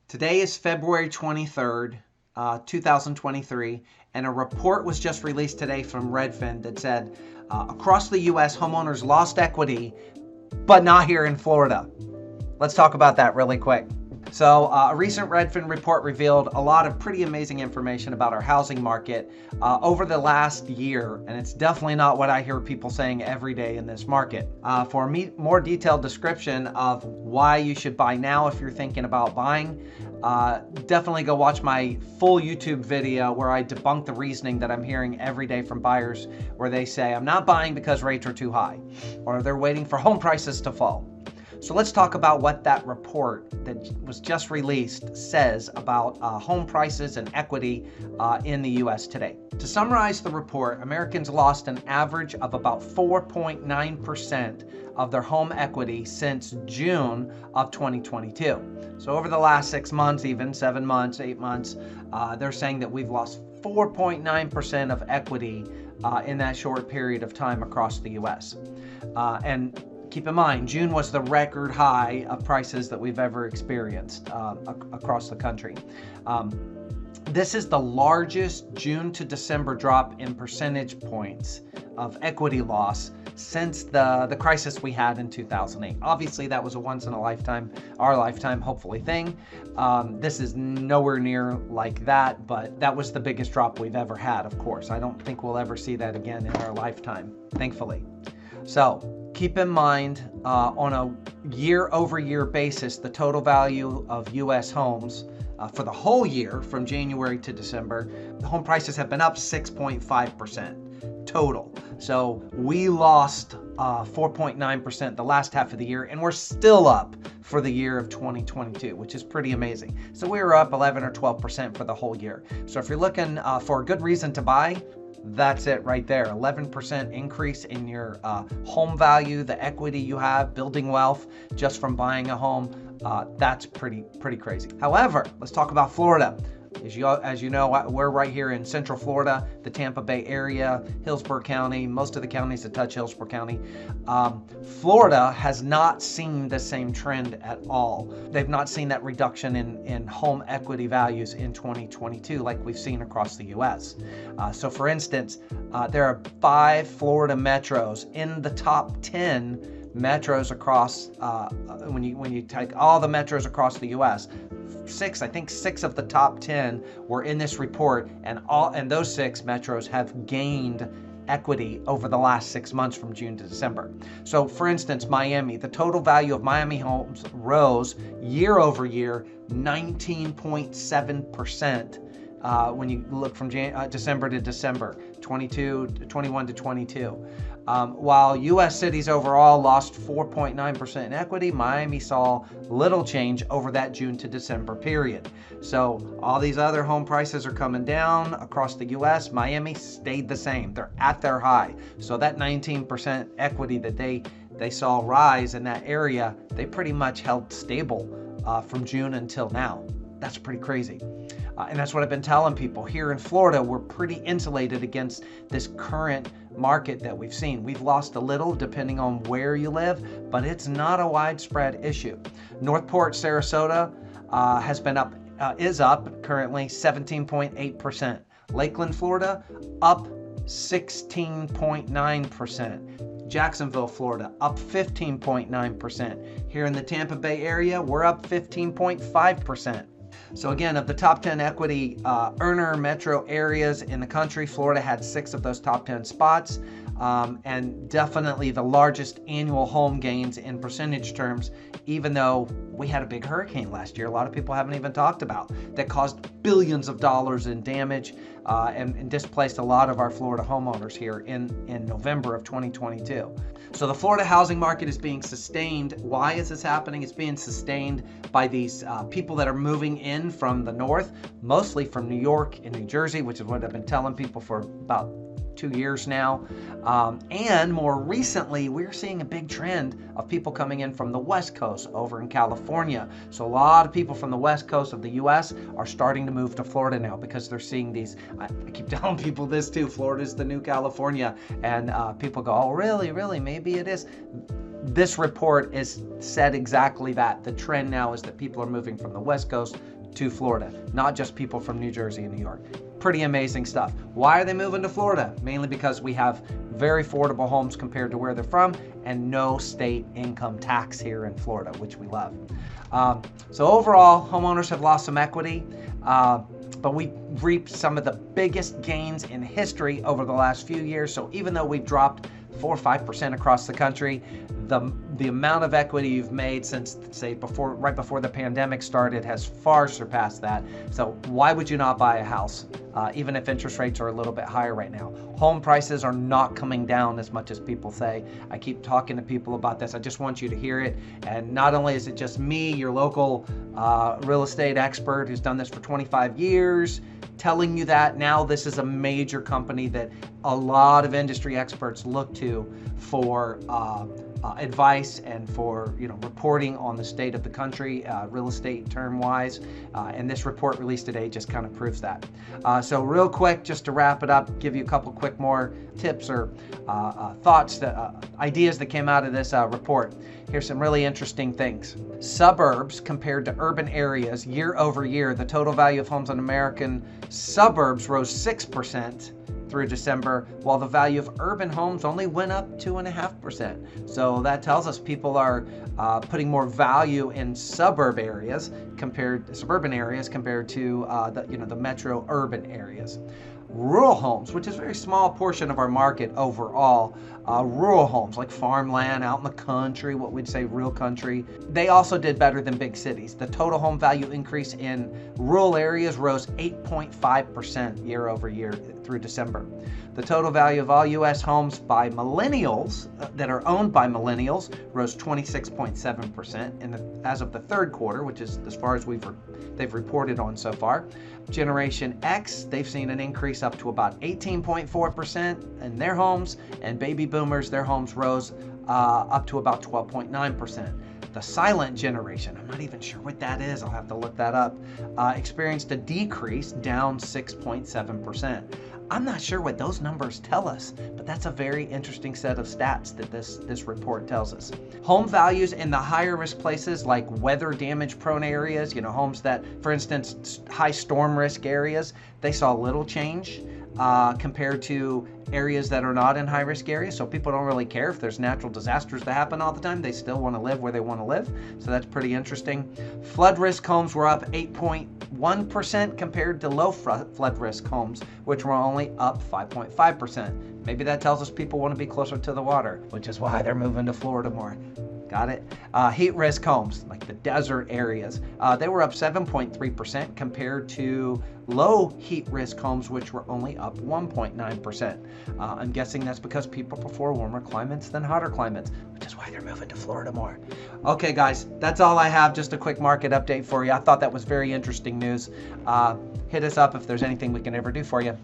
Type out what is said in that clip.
Today is February 23rd, 2023, and a report was just released today from Redfin that said across the U.S., homeowners lost equity, but not here in Florida. Let's talk about that really quick. So a recent Redfin report revealed a lot of pretty amazing information about our housing market over the last year, and it's definitely not what I hear people saying every day in this market. For a more detailed description of why you should buy now if you're thinking about buying, definitely go watch my full YouTube video where I debunk the reasoning that I'm hearing every day from buyers, where they say, I'm not buying because rates are too high, or they're waiting for home prices to fall. So let's talk about what that report that was just released says about home prices and equity in the U.S. today. To summarize the report, Americans lost an average of about 4.9% of their home equity since June of 2022. So over the last 6 months, even 7 months, 8 months, they're saying that we've lost 4.9% of equity in that short period of time across the U.S. And keep in mind, June was the record high of prices that we've ever experienced across the country. This is the largest June to December drop in percentage points of equity loss since the crisis we had in 2008. Obviously, that was a once in a lifetime, our lifetime, hopefully, thing. This is nowhere near like that, but that was the biggest drop we've ever had, of course. I don't think we'll ever see that again in our lifetime, thankfully. So keep in mind, on a year-over-year basis, the total value of U.S. homes for the whole year from January to December, the home prices have been up 6.5% total. So we lost 4.9% the last half of the year, and we're still up for the year of 2022, which is pretty amazing. So we were up 11 or 12% for the whole year. So if you're looking for a good reason to buy, that's it right there. 11% increase in your home value, the equity you have, building wealth just from buying a home. That's pretty crazy. However, let's talk about Florida. As you know, we're right here in Central Florida, the Tampa Bay area, Hillsborough County, most of the counties that touch Hillsborough County. Florida has not seen the same trend at all. They've not seen that reduction in home equity values in 2022 like we've seen across the U.S. So for instance, there are 5 Florida metros in the top 10 metros across, when you take all the metros across the U.S., I think 6 of the top 10 were in this report, and those 6 metros have gained equity over the last 6 months from June to December. So for instance, Miami, the total value of Miami homes rose year over year 19.7% when you look from December to December, 21 to 22. While U.S. cities overall lost 4.9% in equity, Miami saw little change over that June to December period. So all these other home prices are coming down across the U.S. Miami stayed the same. They're at their high. So that 19% equity that they saw rise in that area, they pretty much held stable from June until now. That's pretty crazy. And that's what I've been telling people. Here in Florida, we're pretty insulated against this current market that we've seen. We've lost a little depending on where you live, but it's not a widespread issue. Northport, Sarasota is up currently 17.8%. Lakeland, Florida, up 16.9%. Jacksonville, Florida, up 15.9%. Here in the Tampa Bay area, we're up 15.5%. So again, of the top 10 equity earner metro areas in the country, Florida had 6 of those top 10 spots, and definitely the largest annual home gains in percentage terms, even though we had a big hurricane last year a lot of people haven't even talked about, that caused billions of dollars in damage and displaced a lot of our Florida homeowners here in November of 2022. So the Florida housing market is being sustained. Why is this happening? It's being sustained by these people that are moving in from the north, mostly from New York and New Jersey, which is what I've been telling people for about 2 years now. And more recently, we're seeing a big trend of people coming in from the West Coast over in California. So a lot of people from the West Coast of the U.S. are starting to move to Florida now because they're seeing these. I keep telling people this too. Florida is the new California. And people go, oh, really? Maybe it is. this report is said exactly that. The trend now is that people are moving from the West Coast to Florida, not just people from New Jersey and New York. Pretty amazing stuff. Why are they moving to Florida? Mainly because we have very affordable homes compared to where they're from, and no state income tax here in Florida, which we love. So overall, homeowners have lost some equity, but we reaped some of the biggest gains in history over the last few years. So even though we've dropped 4 or 5% across the country, the amount of equity you've made since, say, right before the pandemic started has far surpassed that. So why would you not buy a house, even if interest rates are a little bit higher right now? Home prices are not coming down as much as people say. I keep talking to people about this. I just want you to hear it. And not only is it just me, your local real estate expert who's done this for 25 years, telling you that. Now this is a major company that a lot of industry experts look to for advice and for reporting on the state of the country, real estate term-wise, and this report released today just kind of proves that. So real quick, just to wrap it up, give you a couple quick more tips or thoughts, ideas that came out of this report. Here's some really interesting things. Suburbs compared to urban areas year over year, the total value of homes in American suburbs rose 6% through December, while the value of urban homes only went up 2.5%. So that tells us people are putting more value in suburban areas compared to the metro urban areas. Rural homes, which is a very small portion of our market overall, rural homes like farmland out in the country, what we'd say real country, they also did better than big cities. The total home value increase in rural areas rose 8.5% year over year through December. The total value of all U.S. homes by millennials that are owned by millennials rose 26.7% as of the third quarter, which is as far as they've reported on so far. Generation X, they've seen an increase up to about 18.4% in their homes, and baby boomers, their homes rose up to about 12.9%. The silent generation, I'm not even sure what that is, I'll have to look that up, experienced a decrease down 6.7%. I'm not sure what those numbers tell us, but that's a very interesting set of stats that this report tells us. Home values in the higher risk places like weather damage prone areas, homes that, for instance, high storm risk areas, they saw little change compared to areas that are not in high risk areas. So people don't really care if there's natural disasters that happen all the time. They still want to live where they want to live. So that's pretty interesting. Flood risk homes were up 8.1% compared to low flood risk homes, which were only up 5.5%. Maybe that tells us people want to be closer to the water, which is why they're moving to Florida more. Got it? Heat risk homes, like the desert areas, they were up 7.3% compared to low heat risk homes, which were only up 1.9%. I'm guessing that's because people prefer warmer climates than hotter climates, which is why they're moving to Florida more. Okay, guys, that's all I have. Just a quick market update for you. I thought that was very interesting news. Hit us up if there's anything we can ever do for you.